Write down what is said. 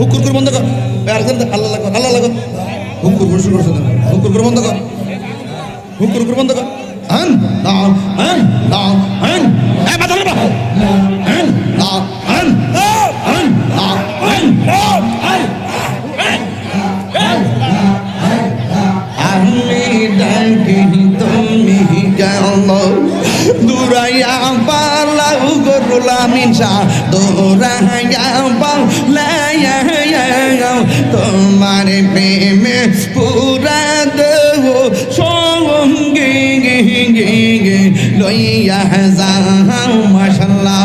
হুকুর করে বন্ধ কর। আল্লাহ লাগো, আল্লাহ লাগো। হুকুর করে শুরু করছো না, হুকুর করে বন্ধ কর, হুকুর করে বন্ধ কর। আন নাও, আন নাও, আন এই মাথা নাও, আন নাও, আন আন নাও, আন আমি ডাকি তুমি গেল দুরাইয়া পালাও গরুলামিন শাহ দুরাইয়া পালাইয়া তোমার প্রেমে পুরা দেহ সঙ্গে লইয়া যাও মাশাআল্লাহ।